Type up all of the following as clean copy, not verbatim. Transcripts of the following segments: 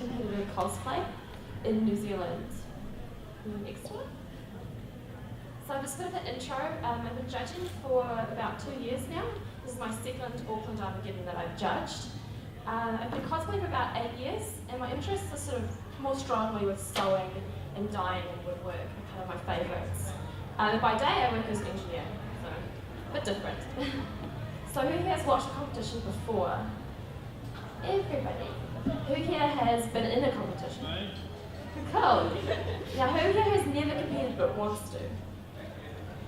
competitive cosplay in New Zealand. Next one. So just a bit of an intro. I've been judging for about 2 years now. This is my second Auckland Armageddon that I've judged. I've been cosplaying for about 8 years, and my interests are sort of more strongly with sewing and dyeing and woodwork are kind of my favourites. By day I work as an engineer, so a bit different. So who here has watched a competition before? Everybody. Who here has been in a competition? Cool. Now who here has never competed but wants to?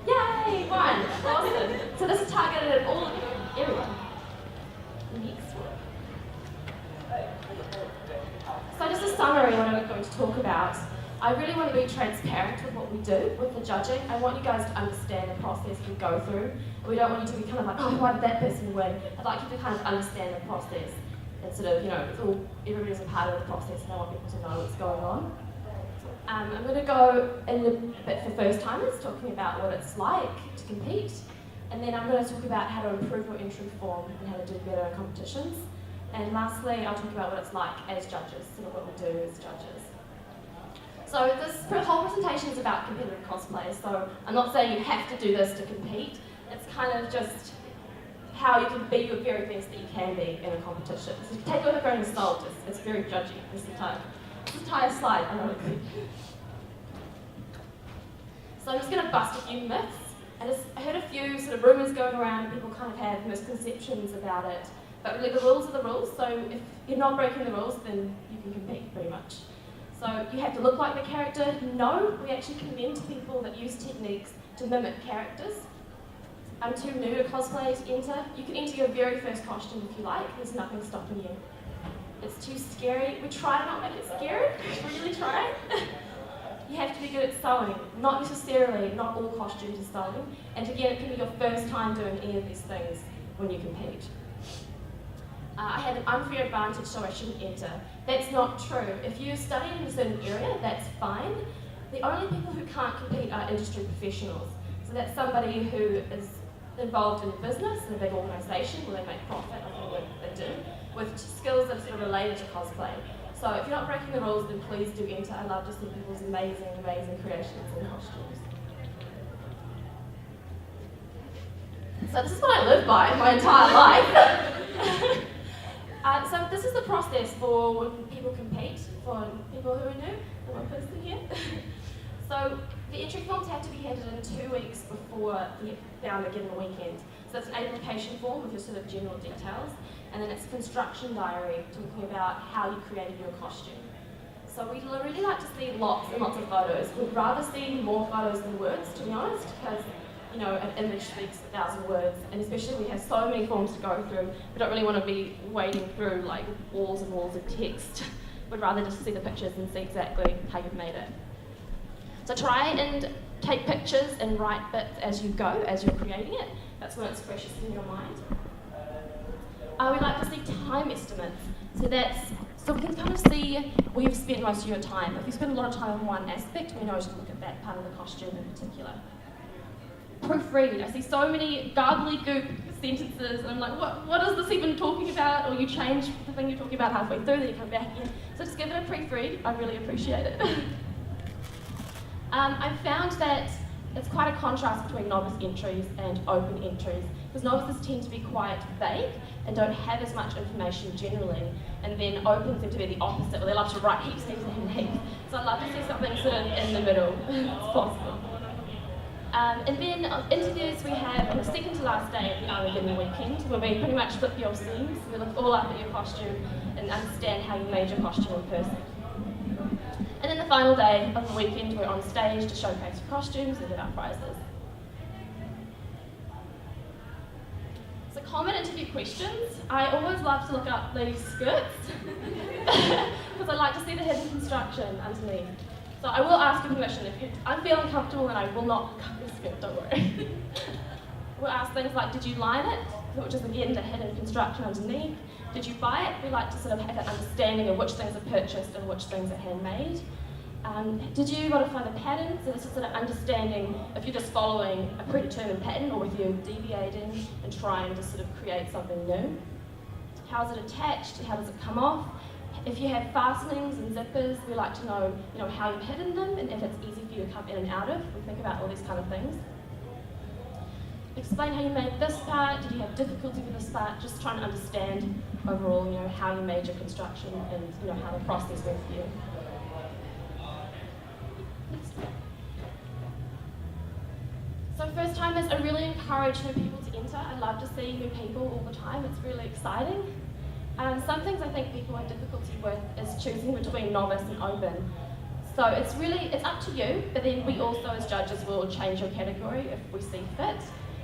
Yay! One! Awesome. So this is targeted at all of you, everyone. Next one. So just a summary of what I'm going to talk about. I really want to be transparent with what we do with the judging. I want you guys to understand the process we go through. We don't want you to be kind of like, oh, why did that person win? I'd like you to kind of understand the process and sort of, it's all, everybody's a part of the process and I want people to know what's going on. I'm going to go in a bit for first timers, talking about what it's like to compete. And then I'm going to talk about how to improve your entry form and how to do better in competitions. And lastly, I'll talk about what it's like as judges, sort of what we do as judges. So this whole presentation is about competitive cosplay, so I'm not saying you have to do this to compete. It's kind of just how you can be your very best that you can be in a competition. So take it with a grain of salt, it's very judgy this entire slide. So I'm just going to bust a few myths. I heard a few sort of rumours going around, people kind of have misconceptions about it. But really the rules are the rules, so if you're not breaking the rules, then you can compete pretty much. So you have to look like the character. No, we actually commend people that use techniques to mimic characters. I'm too new to cosplay to enter. You can enter your very first costume if you like, there's nothing stopping you. It's too scary. We try to not make it scary, we really try. You have to be good at sewing. Not necessarily, not all costumes are sewing. And again, it can be your first time doing any of these things when you compete. I have an unfair advantage, so I shouldn't enter. That's not true. If you study in a certain area, that's fine. The only people who can't compete are industry professionals. So that's somebody who is involved in business, in a big organisation where they make profit of the work they do, with skills that are sort of related to cosplay. So if you're not breaking the rules, then please do enter. I love to see people's amazing, amazing creations and costumes. So this is what I live by my entire life. So this is the process for when people compete, for people who are new, the one person here. So the entry forms have to be handed in 2 weeks before the Armageddon weekend. So it's an application form with your sort of general details, and then it's a construction diary talking about how you created your costume. So we really like to see lots and lots of photos. We'd rather see more photos than words, to be honest, because an image speaks 1,000 words, and especially we have so many forms to go through, we don't really want to be wading through like walls and walls of text. We'd rather just see the pictures and see exactly how you've made it. So try and take pictures and write bits as you go, as you're creating it. That's when it's freshest in your mind. We like to see time estimates. So we can kind of see where you've spent most of your time. If you spend a lot of time on one aspect, we know to look at that part of the costume in particular. Proofread. I see so many gobbledygook sentences, and I'm like, what is this even talking about? Or you change the thing you're talking about halfway through, then you come back again. So just give it a proofread. I really appreciate it. I've found that it's quite a contrast between novice entries and open entries, because novices tend to be quite vague and don't have as much information generally, and then opens seem to be the opposite, where they love to write heaps and heaps. So I'd love to see something sort of in the middle, if it's possible. And then interviews we have on the second to last day of the Armageddon weekend, where we pretty much flip your seams. We look all up at your costume and understand how you made your costume in person. And then the final day of the weekend, we're on stage to showcase your costumes and give out prizes. So common interview questions. I always love to look up ladies' skirts, because I like to see the hidden construction underneath. So I will ask you permission. If I'm feeling comfortable, then I will not cut your skirt, don't worry. We'll ask things like, did you line it? Which is again the hidden construction underneath. Did you buy it? We like to sort of have that understanding of which things are purchased and which things are handmade. Did you modify the pattern? So this is sort of understanding if you're just following a predetermined pattern or if you're deviating and trying to sort of create something new. How is it attached? How does it come off? If you have fastenings and zippers, we like to know, how you've hidden them and if it's easy for you to come in and out of. We think about all these kind of things. Explain how you made this part. Did you have difficulty with this part? Just trying to understand overall, how you made your construction and how the process went for you. So first timers, I really encourage new people to enter. I love to see new people all the time. It's really exciting. Some things I think people have difficulty with is choosing between novice and open. So it's up to you, but then we also as judges will change your category if we see fit.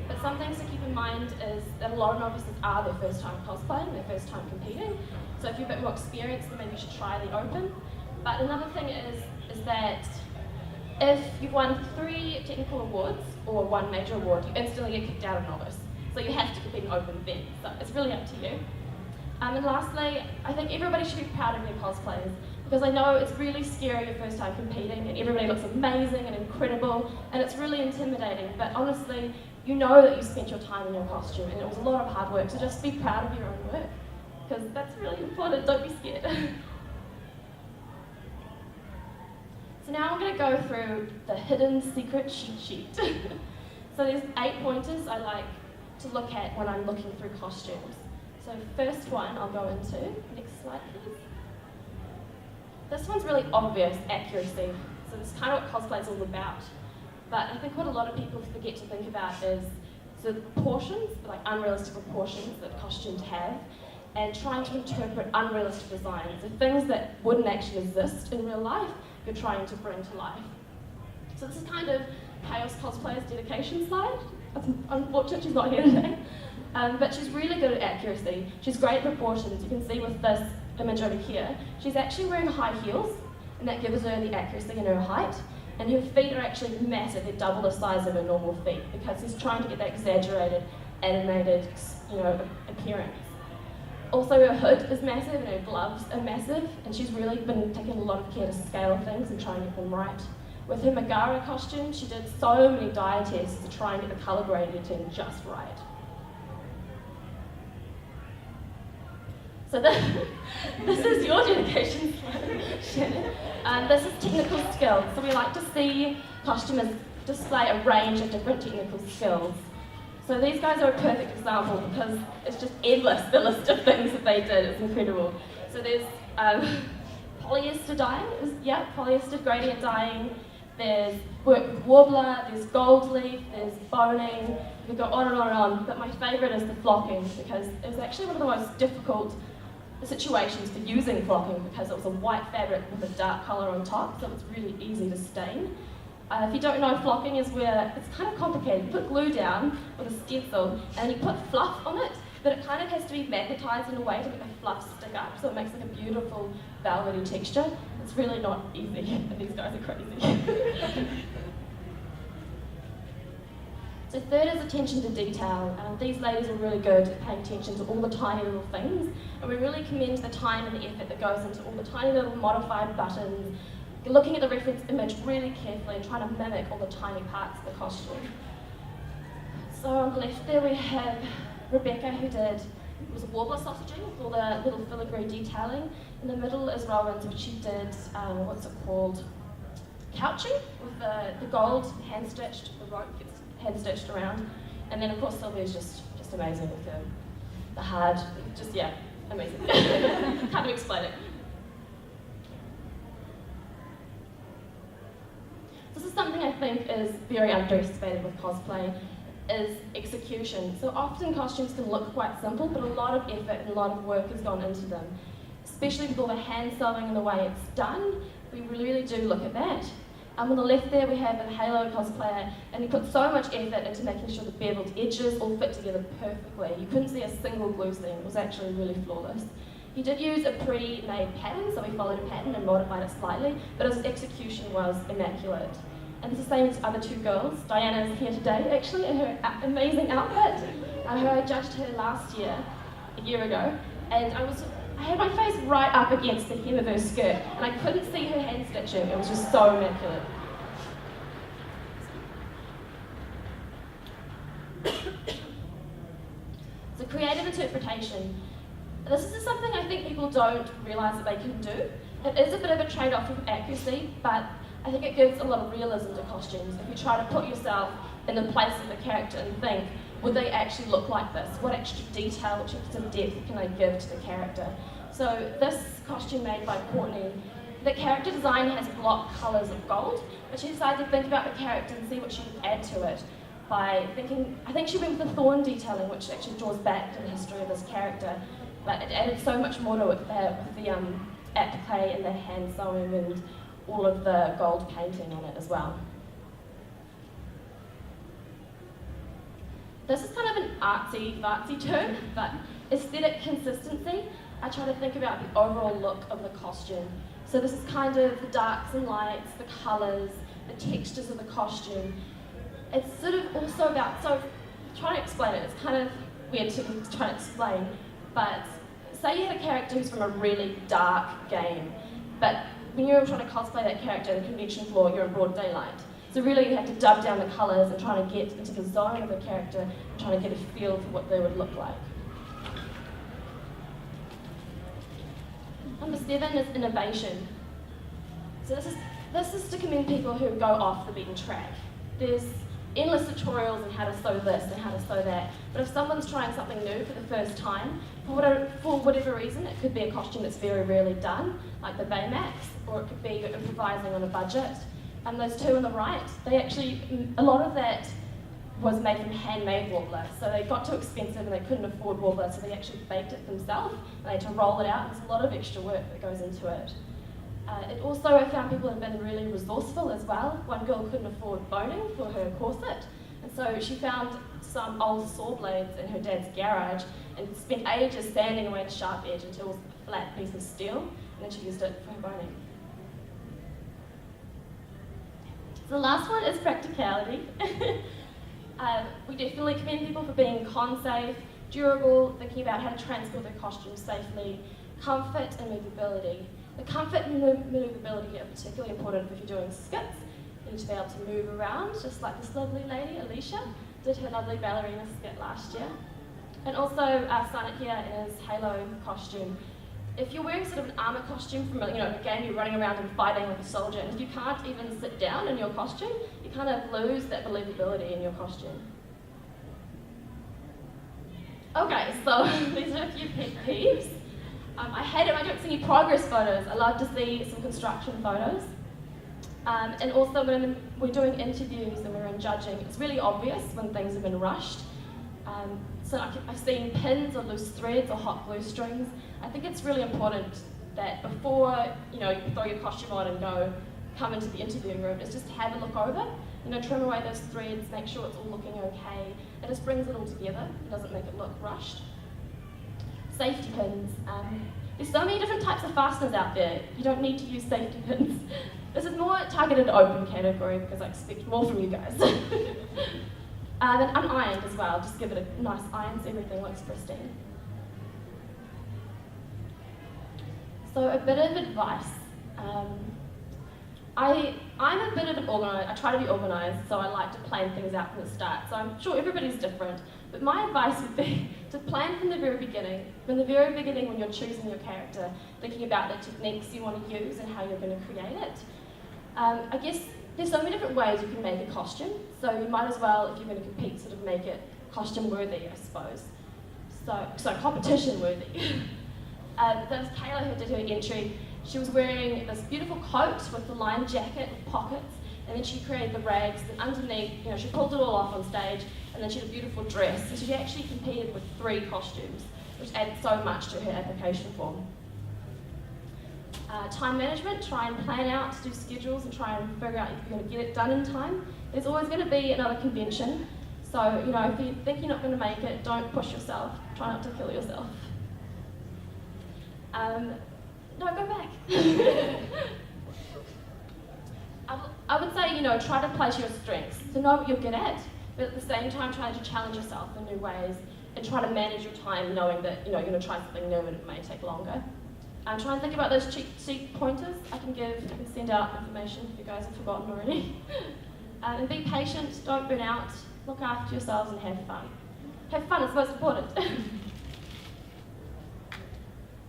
But some things to keep in mind is that a lot of novices are their first time cosplaying, their first time competing. So if you're a bit more experienced, then maybe you should try the open. But another thing is that if you've won 3 technical awards or 1 major award, you instantly get kicked out of novice. So you have to compete in open then. So it's really up to you. And lastly, I think everybody should be proud of their cosplayers, because I know it's really scary your first time competing and everybody looks amazing and incredible and it's really intimidating, but honestly, you know that you spent your time in your costume and it was a lot of hard work, so just be proud of your own work, because that's really important, don't be scared. So now I'm going to go through the hidden secret cheat sheet. So there's 8 pointers I like to look at when I'm looking through costumes. So first one I'll go into, next slide please. This one's really obvious, accuracy. So this is kind of what cosplay is all about. But I think what a lot of people forget to think about is the proportions, like unrealistic proportions that costumes have, and trying to interpret unrealistic designs, the things that wouldn't actually exist in real life, you're trying to bring to life. So this is kind of Chaos Cosplayer's dedication slide. Unfortunately, she's not here today. But she's really good at accuracy. She's great at proportions. You can see with this image over here, she's actually wearing high heels, and that gives her the accuracy in her height. And her feet are actually massive. They're double the size of her normal feet, because he's trying to get that exaggerated, animated, appearance. Also, her hood is massive and her gloves are massive, and she's really been taking a lot of care to scale things and try and get them right. With her Megara costume, she did so many dye tests to try and get the colour gradient just right. So this is your dedication slide, Shannon. This is technical skills. So we like to see costumers display a range of different technical skills. So these guys are a perfect example because it's just endless, the list of things that they did. It's incredible. So there's polyester dyeing, polyester gradient dyeing. There's work with warbler, there's gold leaf, there's boning. We go on and on and on. But my favourite is the flocking, because it was actually one of the most difficult situations for using flocking, because it was a white fabric with a dark colour on top, so it's really easy to stain. If you don't know, flocking is where it's kind of complicated. You put glue down with a stencil and you put fluff on it, but it kind of has to be magnetised in a way to make the fluff stick up, so it makes like a beautiful velvety texture. It's really not easy, and these guys are crazy. So third is attention to detail. These ladies are really good at paying attention to all the tiny little things, and we really commend the time and the effort that goes into all the tiny little modified buttons, looking at the reference image really carefully and trying to mimic all the tiny parts of the costume. So on the left there we have Rebecca, who did was warbler sausaging with all the little filigree detailing. In the middle is Rowan's, which she did, what's it called? Couching with the gold hand-stitched, the rope gets hand-stitched around. And then of course Sylvia's just amazing with the hard, amazing. Can't even explain it. This is something I think is very underestimated with cosplay, is execution. So often costumes can look quite simple, but a lot of effort and a lot of work has gone into them. Especially with all the hand sewing and the way it's done, we really do look at that. On the left there we have a Halo cosplayer, and he put so much effort into making sure the beveled edges all fit together perfectly. You couldn't see a single glue seam. It was actually really flawless. He did use a pre-made pattern, so he followed a pattern and modified it slightly, but his execution was immaculate. And it's the same as the other two girls. Diana is here today, actually, in her amazing outfit. I judged her last year, a year ago, and I had my face right up against the hem of her skirt, and I couldn't see her hand stitching. It was just so immaculate. So creative interpretation. This is something I think people don't realise that they can do. It is a bit of a trade-off with accuracy, but I think it gives a lot of realism to costumes. If you try to put yourself in the place of the character and think, would they actually look like this? What extra detail, what extra depth can I give to the character? So this costume made by Courtney, the character design has block colours of gold, but she decided to think about the character and see what she could add to it by thinking, I think she went with the thorn detailing, which actually draws back to the history of this character, but it added so much more to it with the applique and the hand sewing and all of the gold painting on it as well. This is kind of an artsy-fartsy term, but aesthetic consistency. I try to think about the overall look of the costume. So this is kind of the darks and lights, the colours, the textures of the costume. It's sort of also about, so trying to explain it, it's kind of weird to try to explain, but say you had a character who's from a really dark game, but when you're trying to cosplay that character in the convention floor, you're in broad daylight. So really you have to dub down the colours and try to get into the zone of the character and trying to get a feel for what they would look like. Number 7 is innovation. So this is to commend people who go off the beaten track. There's endless tutorials on how to sew this and how to sew that, but if someone's trying something new for the first time, for whatever reason, it could be a costume that's very rarely done, like the Baymax, or it could be improvising on a budget. And those two on the right, they actually, a lot of that was made from handmade warbler, so they got too expensive and they couldn't afford warbler, so they actually baked it themselves, and they had to roll it out. There's a lot of extra work that goes into it. It also, I found people have been really resourceful as well. One girl couldn't afford boning for her corset, and so she found some old saw blades in her dad's garage and spent ages sanding away the sharp edge until it was a flat piece of steel, and then she used it for her boning. So the last one is practicality. We definitely commend people for being con-safe, durable, thinking about how to transport their costumes safely, comfort and movability. The comfort and movability are particularly important if you're doing skits. You need to be able to move around, just like this lovely lady, Alicia, did her lovely ballerina skit last year. And also, Sonnet here in his Halo costume. If you're wearing sort of an armour costume from a game, you're running around and fighting like a soldier, and if you can't even sit down in your costume, you kind of lose that believability in your costume. Okay, so these are a few pet peeves. I hate it when I don't see any progress photos. I love to see some construction photos. And also when we're doing interviews and we're in judging, it's really obvious when things have been rushed. So I've seen pins or loose threads or hot glue strings. I think it's really important that before you throw your costume on and come into the interviewing room, is just to have a look over. Trim away those threads, make sure it's all looking okay. It just brings it all together. It doesn't make it look rushed. Safety pins. There's so many different types of fasteners out there. You don't need to use safety pins. This is more targeted open category because I expect more from you guys. And unironed as well. Just give it a nice iron so everything looks pristine. So a bit of advice. I'm a bit of an organiser. I try to be organised, so I like to plan things out from the start. So I'm sure everybody's different, but my advice would be to plan from the very beginning. From the very beginning when you're choosing your character, thinking about the techniques you want to use and how you're going to create it. I guess there's so many different ways you can make a costume, so you might as well, if you're going to compete, sort of make it costume worthy, I suppose. So competition worthy. There was Kayla who did her entry. She was wearing this beautiful coat with the lined jacket with pockets, and then she created the rags, and underneath, she pulled it all off on stage, and then she had a beautiful dress. So she actually competed with 3 costumes, which added so much to her application form. Time management, try and plan out, do schedules, and try and figure out if you're going to get it done in time. There's always going to be another convention, so if you think you're not going to make it, don't push yourself. Try not to kill yourself. No, go back. I would say, try to play to your strengths, to know what you're good at, but at the same time try to challenge yourself in new ways and try to manage your time knowing that you're going to try something new and it may take longer. Try and think about those cheat sheet pointers I can send out information if you guys have forgotten already. And be patient, don't burn out, look after yourselves and have fun. Have fun is most important.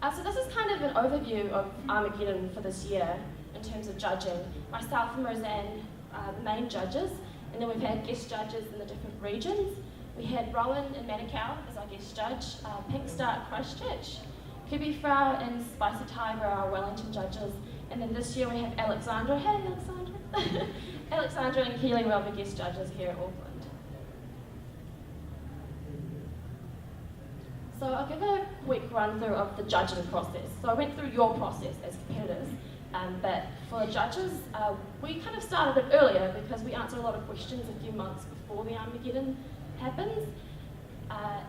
So this is kind of an overview of Armageddon for this year in terms of judging. Myself and Roseanne are the main judges, and then we've had guest judges in the different regions. We had Rowan in Manukau as our guest judge, Pink Star at Christchurch, Kubi Frau and Spicy Tiger are our Wellington judges, and then this year we have Alexandra, hey Alexandra, Alexandra and Keely were the guest judges here at Auckland. So I'll give a quick run through of the judging process. So I went through your process as competitors, but for the judges, we kind of started a bit earlier because we answered a lot of questions a few months before the Armageddon happens.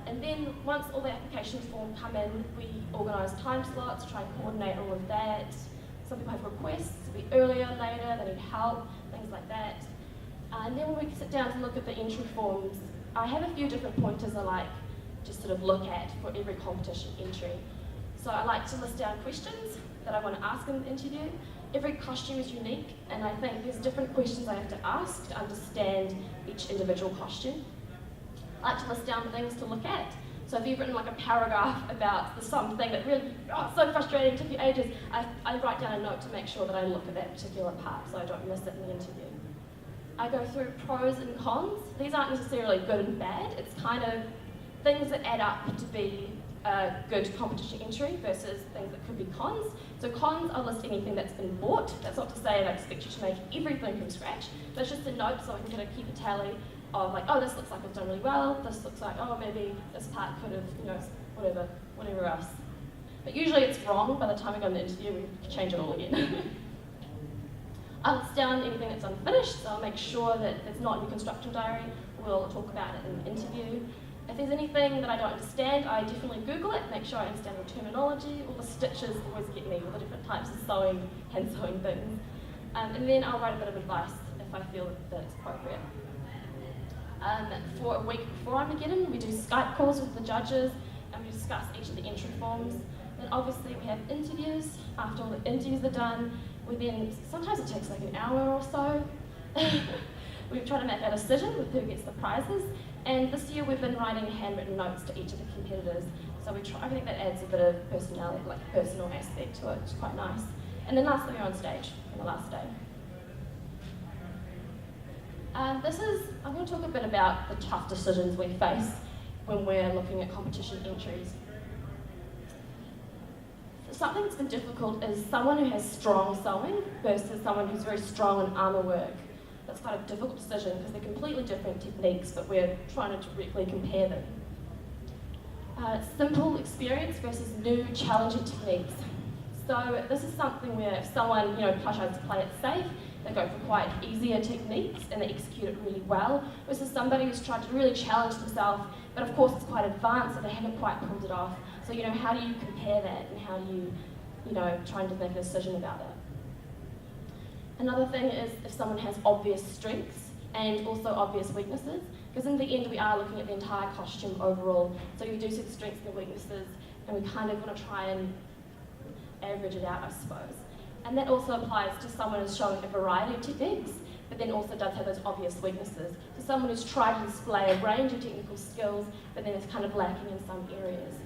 And then once all the applications form come in, we organise time slots, try and coordinate all of that. Some people have requests to be earlier, later, they need help, things like that. And then when we sit down to look at the entry forms, I have a few different pointers I like to sort of look at for every competition entry. So I like to list down questions that I want to ask in the interview. Every costume is unique, and I think there's different questions I have to ask to understand each individual costume. I like to list down things to look at. So if you've written like a paragraph about something that really, it's so frustrating, took you ages, I write down a note to make sure that I look at that particular part so I don't miss it in the interview. I go through pros and cons. These aren't necessarily good and bad, it's kind of things that add up to be a good competition entry versus things that could be cons. So cons, I'll list anything that's been bought. That's not to say that I expect you to make everything from scratch, but it's just a note so I can keep a tally of like, oh, this looks like I've done really well, this looks like, oh, maybe this part could have, whatever else. But usually it's wrong by the time we go in the interview, we change it all again. I'll list down anything that's unfinished, so I'll make sure that it's not in your construction diary. We'll talk about it in the interview. If there's anything that I don't understand, I definitely Google it, make sure I understand the terminology. All the stitches always get me, all the different types of sewing, hand sewing things. And then I'll write a bit of advice if I feel that it's appropriate. For a week before Armageddon, we do Skype calls with the judges, and we discuss each of the entry forms. Then obviously we have interviews. After all the interviews are done, sometimes it takes like an hour or so. We try to make a decision with who gets the prizes. And this year we've been writing handwritten notes to each of the competitors. So I think that adds a bit of personality, like a personal aspect to it, which is quite nice. And then lastly, we're on stage on the last day. I'm going to talk a bit about the tough decisions we face when we're looking at competition entries. Something that's been difficult is someone who has strong sewing versus someone who's very strong in armour work. That's quite a difficult decision because they're completely different techniques, but we're trying to directly compare them. Simple experience versus new challenging techniques. So this is something where if someone tries to play it safe, they go for quite easier techniques and they execute it really well, versus somebody who's tried to really challenge themselves, but of course it's quite advanced and they haven't quite pulled it off. So how do you compare that and how do you, trying to make a decision about it? Another thing is if someone has obvious strengths and also obvious weaknesses, because in the end we are looking at the entire costume overall, so you do see the strengths and the weaknesses, and we kind of want to try and average it out, I suppose. And that also applies to someone who's showing a variety of techniques, but then also does have those obvious weaknesses. So someone who's tried to display a range of technical skills, but then is kind of lacking in some areas.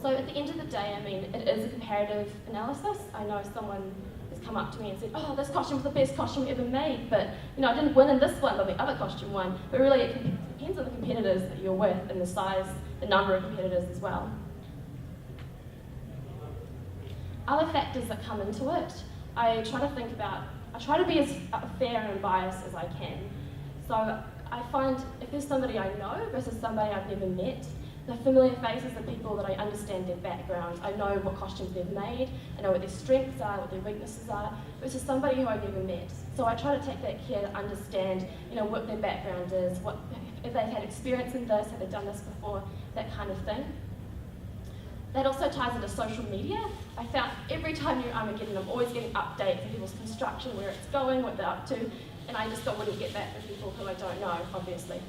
So at the end of the day, it is a comparative analysis. I know someone has come up to me and said, oh, this costume was the best costume ever made, but I didn't win in this one, but the other costume won. But really, it depends on the competitors that you're with and the size, the number of competitors as well. Other factors that come into it, I try to be as fair and unbiased as I can. So I find if there's somebody I know versus somebody I've never met, the familiar faces are people that I understand their background. I know what costumes they've made, I know what their strengths are, what their weaknesses are, versus somebody who I've never met. So I try to take that care to understand, what their background is, if they've had experience in this, have they done this before, that kind of thing. That also ties into social media. I found every time you're Armageddon, I'm always getting updates of people's construction, where it's going, what they're up to, and I just wouldn't get that from people who I don't know, obviously.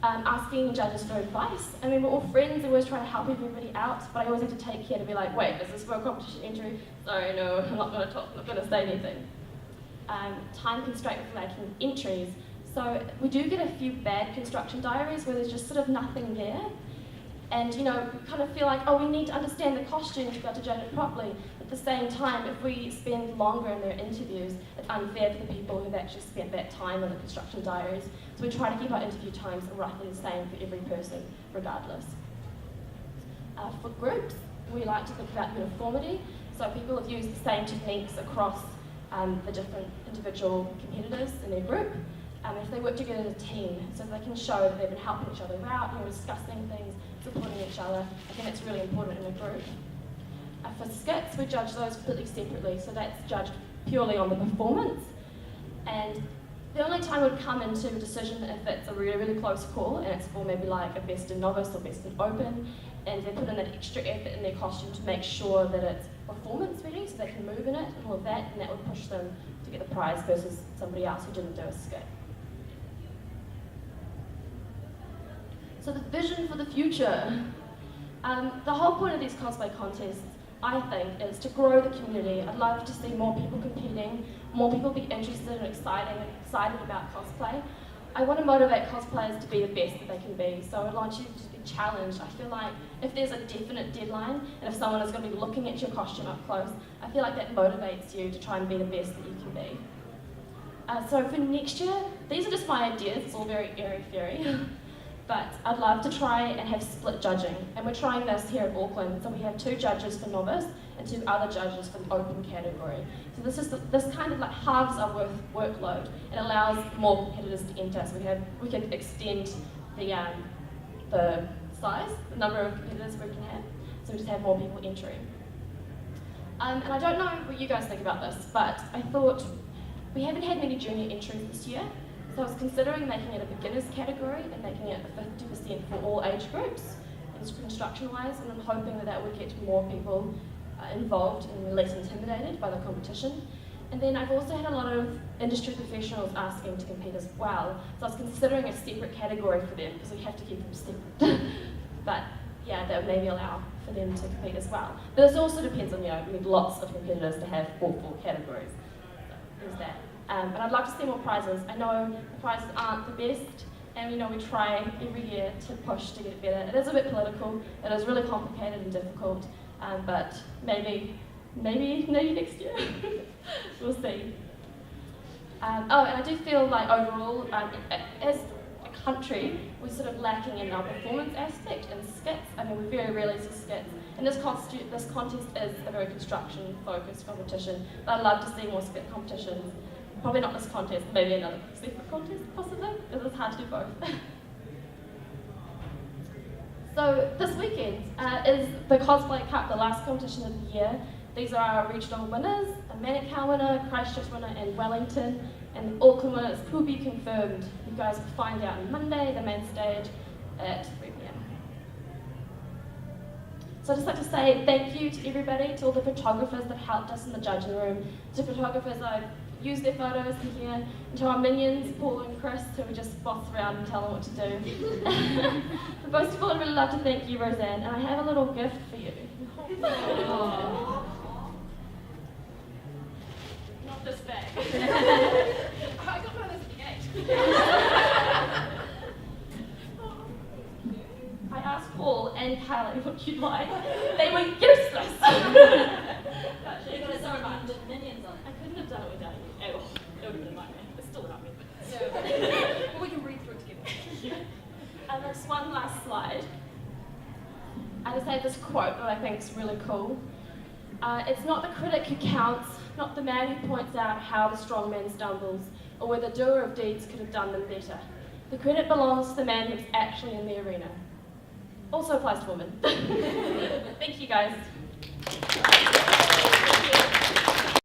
Asking judges for advice. We're all friends, we always try to help everybody out, but I always have to take care to be like, wait, is this for a competition entry? Sorry, no, I'm not going to talk, I'm not going to say anything. Time constraint with lacking entries. So we do get a few bad construction diaries where there's just sort of nothing there. And we kind of feel like, oh, we need to understand the costume to be able to judge it properly. At the same time, if we spend longer in their interviews, it's unfair for the people who've actually spent that time in the construction diaries. So we try to keep our interview times roughly the same for every person, regardless. For groups, we like to think about uniformity. So people have used the same techniques across the different individual competitors in their group. If they work together as a team, so they can show that they've been helping each other out, discussing things, supporting each other. I think it's really important in a group. For skits, we judge those completely separately, so that's judged purely on the performance. And the only time it would come into a decision if it's a really, really close call, and it's for maybe like a best in novice or best in open, and they put in that extra effort in their costume to make sure that it's performance ready, so they can move in it and all of that, and that would push them to get the prize versus somebody else who didn't do a skit. So the vision for the future. The whole point of these cosplay contests, I think, is to grow the community. I'd love to see more people competing, more people be interested and excited about cosplay. I want to motivate cosplayers to be the best that they can be, so I want you to be challenged. I feel like if there's a definite deadline, and if someone is going to be looking at your costume up close, I feel like that motivates you to try and be the best that you can be. So for next year, these are just my ideas, it's all very airy-fairy. But I'd love to try and have split judging, and we're trying this here at Auckland. So we have 2 judges for novice and 2 other judges for the open category. So this kind of like halves our workload and allows more competitors to enter. So we can extend the size, the number of competitors we can have. So we just have more people entering. And I don't know what you guys think about this, but I thought we haven't had many junior entries this year. So I was considering making it a beginners category and making it 50% for all age groups, construction-wise, and I'm hoping that would get more people involved and less intimidated by the competition. And then I've also had a lot of industry professionals asking to compete as well, so I was considering a separate category for them because we have to keep them separate. But yeah, that would maybe allow for them to compete as well. But this also depends on, we need lots of competitors to have all 4 categories. So there's that. But I'd like to see more prizes. I know the prizes aren't the best, and we try every year to push to get better. It is a bit political, it is really complicated and difficult, but maybe next year. We'll see. And I do feel like overall, as a country, we're sort of lacking in our performance aspect and skits. We very rarely see skits. And this contest is a very construction-focused competition, but I'd love to see more skit competitions. Probably not this contest, maybe another separate contest, possibly, because it's hard to do both. So this weekend is the Cosplay Cup, the last competition of the year. These are our regional winners, a Manukau winner, Christchurch winner, and Wellington. And the Auckland winners will be confirmed. You guys will find out on Monday, the main stage, at 3 p.m. So I'd just like to say thank you to everybody, to all the photographers that helped us in the judging room, to photographers I've used their photos in here, and to our minions, Paul and Chris, who we just boss around and tell them what to do. But most of all, I'd really love to thank you, Roseanne, and I have a little gift for you. Not this bag. I got one of those at the gate. I asked Paul and Kylie what you'd like. They were useless. You got so much minions on it. I couldn't have done it without you. It would have been a nightmare. It's still a nightmare. Well, we can breathe through it together. And there's one last slide. I just had this quote that I think is really cool. It's not the critic who counts, not the man who points out how the strong man stumbles, or whether the doer of deeds could have done them better. The credit belongs to the man who's actually in the arena. Also applies to women. Thank you guys.